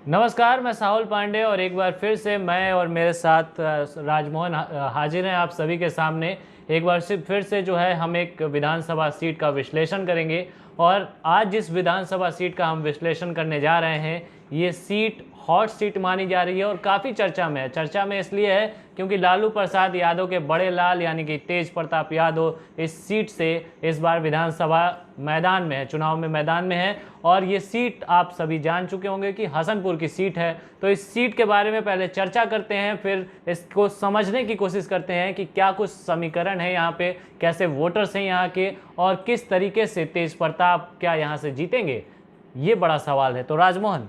नमस्कार, मैं साहुल पांडे और एक बार फिर से मैं और मेरे साथ राजमोहन हाजिर हैं आप सभी के सामने। एक बार फिर से जो है हम एक विधानसभा सीट का विश्लेषण करेंगे और आज जिस विधानसभा सीट का हम विश्लेषण करने जा रहे हैं ये सीट हॉट सीट मानी जा रही है और काफ़ी चर्चा में है। चर्चा में इसलिए है क्योंकि लालू प्रसाद यादव के बड़े लाल यानी कि तेज प्रताप यादव इस सीट से इस बार विधानसभा मैदान में है, चुनाव में मैदान में है। और ये सीट आप सभी जान चुके होंगे कि हसनपुर की सीट है। तो इस सीट के बारे में पहले चर्चा करते हैं, फिर इसको समझने की कोशिश करते हैं कि क्या कुछ समीकरण है यहाँ पे, कैसे वोटर्स हैं यहाँ के और किस तरीके से तेज प्रताप क्या यहाँ से जीतेंगे, ये बड़ा सवाल है। तो राजमोहन,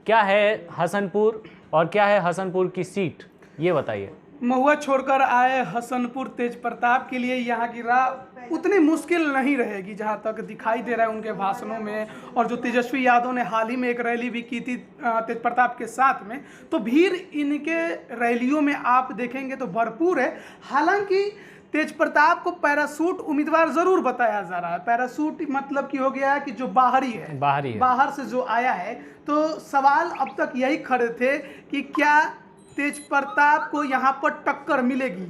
क्या है हसनपुर और क्या है हसनपुर की सीट, ये बताइए। महुआ छोड़कर आए हसनपुर तेज प्रताप के लिए यहाँ की राह उतनी मुश्किल नहीं रहेगी जहाँ तक दिखाई दे रहा है उनके भाषणों में। और जो तेजस्वी यादव ने हाल ही में एक रैली भी की थी तेज प्रताप के साथ में, तो भीड़ इनके रैलियों में आप देखेंगे तो भरपूर है। हालांकि तेज प्रताप को पैरासूट उम्मीदवार जरूर बताया जा रहा है। पैरासूट मतलब कि हो गया है कि जो बाहर से जो आया है। तो सवाल अब तक यही खड़े थे कि क्या तेज प्रताप को यहाँ पर टक्कर मिलेगी,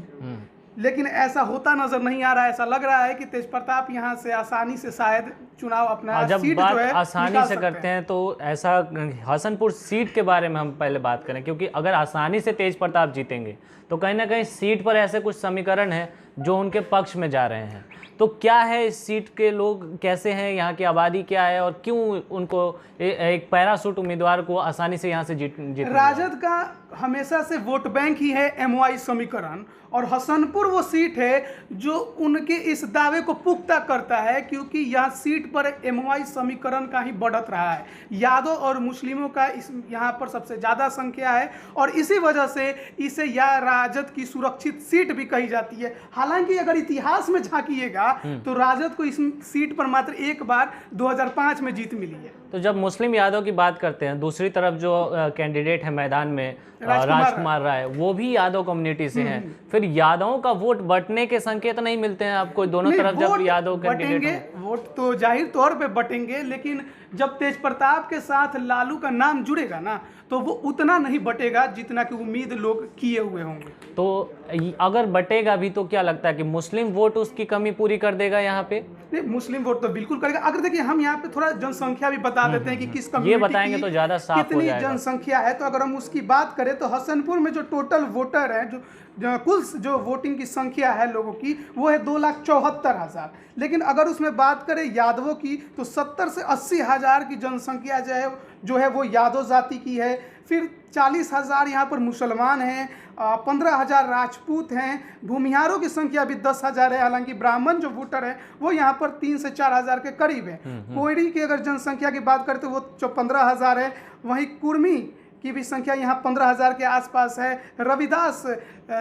लेकिन ऐसा होता नजर नहीं आ रहा है। ऐसा लग रहा है कि तेज प्रताप यहाँ से आसानी से शायद चुनाव अपना जब सीट बात जो है आसानी से करते हैं तो ऐसा हसनपुर सीट के बारे में हम पहले बात करें, क्योंकि अगर आसानी से तेज प्रताप जीतेंगे तो कहीं ना कहीं सीट पर ऐसे कुछ समीकरण हैं जो उनके पक्ष में जा रहे हैं। तो क्या है इस सीट के लोग कैसे हैं, यहाँ की आबादी क्या है और क्यों उनको एक पैरासूट उम्मीदवार को आसानी से यहाँ से जीत राजद का हमेशा से वोट बैंक ही है एमवाई समीकरण, और हसनपुर वो सीट है जो उनके इस दावे को पुख्ता करता है, क्योंकि यह सीट पर एमवाई समीकरण का ही बढ़त रहा है। यादव और मुस्लिमों का इस यहाँ पर सबसे ज़्यादा संख्या है और इसी वजह से इसे यह राजद की सुरक्षित सीट भी कही जाती है। हालांकि अगर इतिहास में झांकिएगा तो राजद को इस सीट पर मात्र एक बार 2005 में जीत मिली है। तो जब मुस्लिम यादव की बात करते हैं, दूसरी तरफ जो कैंडिडेट है मैदान में राजकुमार राय, वो भी यादव कम्युनिटी से हैं। फिर यादवों का वोट बंटने के संकेत नहीं मिलते हैं आपको दोनों तरफ जब यादव कैंडिडेट वोट तो जाहिर तौर पे बटेंगे, लेकिन जब तेज प्रताप के साथ लालू का नाम जुड़ेगा ना तो वो उतना नहीं बटेगा जितना कि उम्मीद लोग किए हुए होंगे। तो अगर बटेगा भी तो क्या लगता है कि मुस्लिम वोट उसकी कमी पूरी कर देगा यहाँ पे? नहीं, मुस्लिम वोट तो बिल्कुल करेगा। अगर देखिए हम यहाँ पे थोड़ा जनसंख्या भी बता देते हैं कि किस कम्युनिटी ये बताएंगे तो ज्यादा साफ हो कितनी जाएगा। जनसंख्या है। तो अगर हम उसकी बात करें तो हसनपुर में जो टोटल वोटर है, जो कुल जो वोटिंग की संख्या है लोगों की, वो है 2,74,000। लेकिन अगर उसमें बात करें यादवों की तो 70 से 80 हज़ार की जनसंख्या जो है वो यादव जाति की है। फिर 40,000 यहाँ पर मुसलमान हैं, 15,000 राजपूत हैं। भूमिहारों की संख्या भी 10,000 है। हालांकि ब्राह्मण जो वोटर है वो यहाँ पर 3 से 4,000 के करीब है। कोयरी की अगर जनसंख्या की बात करें तो वो 15,000 है। वहीं कुर्मी की भी संख्या यहाँ 15,000 के आसपास है। रविदास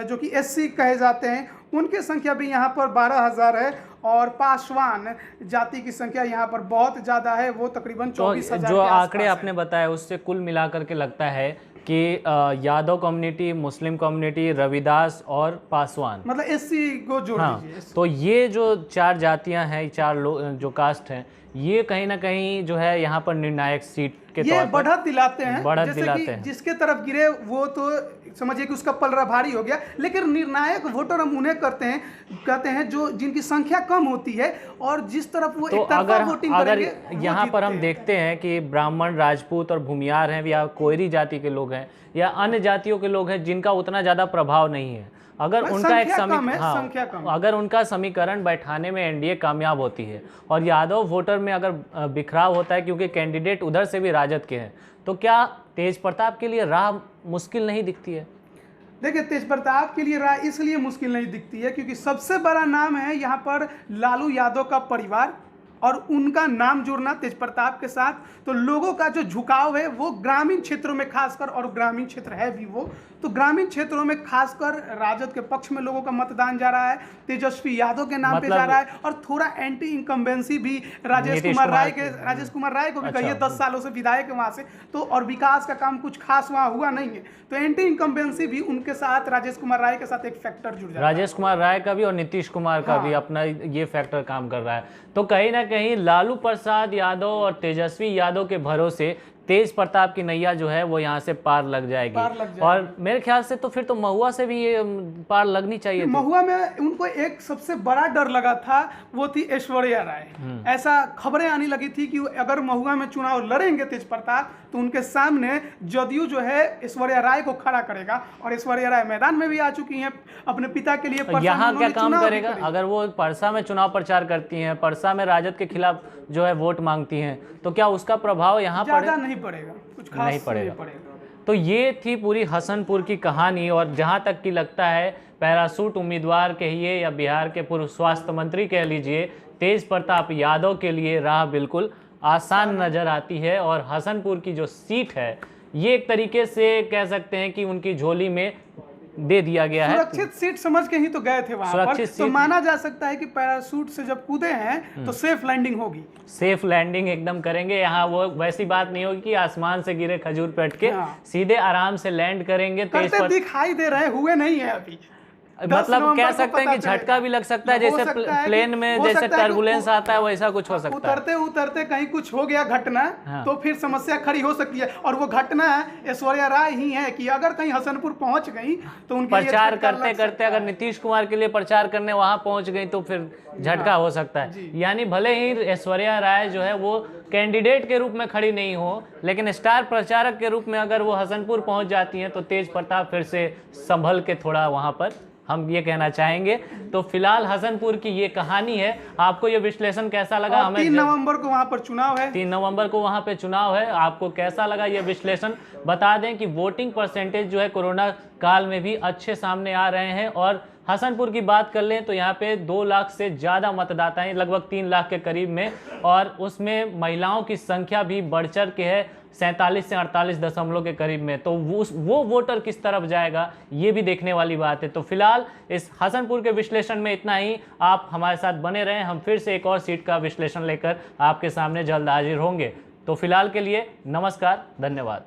जो कि एससी कहे जाते हैं, उनकी संख्या भी यहाँ पर 12,000 है। और पासवान जाति की संख्या यहाँ पर बहुत ज़्यादा है, वो तकरीबन 24,000 जो आंकड़े आपने बताए उससे कुल मिलाकर के लगता है कि Yadav community, Muslim community, Ravidas और पासवान, मतलब एससी को जोड़ लीजिए। तो ये जो चार जातियां हैं, चार लोग जो कास्ट हैं, ये कहीं ना कहीं जो है यहाँ पर निर्णायक सीट के तौर पर बढ़त दिलाते हैं। जिसके तरफ गिरे वो तो समझिए कि उसका पलड़ा भारी हो गया। लेकिन निर्णायक वोटर हम उन्हें कहते हैं जो जिनकी संख्या कम होती है और जिस तरफ वो तो अगर यहाँ पर हम देखते हैं कि ब्राह्मण, राजपूत और भूमियार हैं या कोयरी जाति के लोग हैं या अन्य जातियों के लोग हैं जिनका उतना ज़्यादा प्रभाव नहीं है, अगर उनका एक अगर उनका समीकरण बैठाने में एनडीए कामयाब होती है और यादव वोटर में अगर बिखराव होता है क्योंकि कैंडिडेट उधर से भी राजद के हैं, तो क्या तेज प्रताप के लिए राह मुश्किल नहीं दिखती है? देखिए, तेज प्रताप के लिए राह इसलिए मुश्किल नहीं दिखती है क्योंकि सबसे बड़ा नाम है यहाँ पर लालू यादव का परिवार और उनका नाम जुड़ना तेज प्रताप के साथ। तो लोगों का जो झुकाव है वो ग्रामीण क्षेत्रों में खासकर, और ग्रामीण क्षेत्र है भी वो, तो ग्रामीण क्षेत्रों में खासकर राजद के पक्ष में लोगों का मतदान जा रहा है, तेजस्वी यादव के नाम पे जा रहा है। और थोड़ा एंटी इनकम्बेंसी भी राजेश कुमार राय को भी कहिए, 10 सालों से विधायक है वहाँ से, तो और विकास का काम कुछ खास वहाँ हुआ नहीं है, तो एंटी इनकम्बेंसी भी उनके साथ राजेश कुमार राय के साथ एक फैक्टर जुड़ जाता है। राजेश कुमार राय का भी और नीतीश कुमार का भी अपना ये फैक्टर काम कर रहा है। तो कहीं ना कहीं लालू प्रसाद यादव और तेजस्वी यादव के भरोसे तेज प्रताप की नैया जो है वो यहाँ से पार लग जाएगी। पार लग जाएगी। और मेरे ख्याल से तो फिर तो महुआ से भी ये पार लगनी चाहिए थी। महुआ में उनको एक सबसे बड़ा डर लगा था, वो थी ऐश्वर्या राय। ऐसा खबरें आने लगी थी कि अगर महुआ में चुनाव लड़ेंगे तेज प्रताप तो उनके सामने जदयू जो है ऐश्वर्या राय को खड़ा करेगा, और ऐश्वर्या राय मैदान में भी आ चुकी हैं अपने पिता के लिए। यहाँ क्या काम करेगा अगर वो परसा में चुनाव प्रचार करती हैं, परसा में राजद के खिलाफ जो है वोट मांगती हैं, तो क्या उसका प्रभाव यहाँ ज्यादा नहीं पड़ेगा, कुछ खास नहीं पड़ेगा। तो ये थी पूरी हसनपुर की कहानी। और जहाँ तक कि लगता है पैरासूट उम्मीदवार कहिए या बिहार के पूर्व स्वास्थ्य मंत्री कह लीजिए, तेज प्रताप यादव के लिए राह बिल्कुल आसान नजर आती है। और हसनपुर की जो सीट है ये एक तरीके से कह सकते हैं कि उनकी झोली में दे दिया गया है। सुरक्षित सीट समझ के ही तो गए थे वहां पर, तो माना जा सकता है कि पैराशूट से जब कूदे हैं तो सेफ लैंडिंग होगी। सेफ लैंडिंग एकदम करेंगे। यहाँ वो वैसी बात नहीं होगी कि आसमान से गिरे खजूर पे अटके, सीधे आराम से लैंड करेंगे। करते दिखाई दे रहे हुए नहीं है अभी, मतलब कह सकते हैं कि झटका भी लग सकता है, जैसे प्लेन में जैसे टर्बुलेंस आता है वैसा कुछ हो सकता है। उतरते उतरते कहीं कुछ हो गया घटना, तो फिर समस्या खड़ी हो सकती है। और वो घटना ऐश्वर्या राय ही है कि अगर कहीं हसनपुर पहुंच गई तो उनके प्रचार करते करते अगर नीतीश कुमार के लिए प्रचार करने वहां पहुंच गई तो फिर झटका हो सकता है। यानी भले ही ऐश्वर्या राय जो है वो कैंडिडेट के रूप में खड़ी नहीं हो, लेकिन स्टार प्रचारक के रूप में अगर वो हसनपुर पहुंच जाती हैं तो तेज प्रताप फिर से संभल के थोड़ा वहां पर, हम ये कहना चाहेंगे। तो फिलहाल हसनपुर की ये कहानी है। आपको ये विश्लेषण कैसा लगा? हमें 3 नवंबर को वहां पर चुनाव है, 3 नवंबर को वहां पे चुनाव है। आपको कैसा लगा ये विश्लेषण? बता दें कि वोटिंग परसेंटेज जो है कोरोना काल में भी अच्छे सामने आ रहे हैं। और हसनपुर की बात कर लें तो यहाँ पे 2 लाख से ज़्यादा मतदाता हैं, लगभग 3 लाख के करीब में, और उसमें महिलाओं की संख्या भी बढ़ चढ़ के है 47 से 48 दशमलव के करीब में। तो वो वोटर किस तरफ जाएगा ये भी देखने वाली बात है। तो फिलहाल इस हसनपुर के विश्लेषण में इतना ही। आप हमारे साथ बने रहें, हम फिर से एक और सीट का विश्लेषण लेकर आपके सामने जल्द हाजिर होंगे। तो फिलहाल के लिए नमस्कार, धन्यवाद।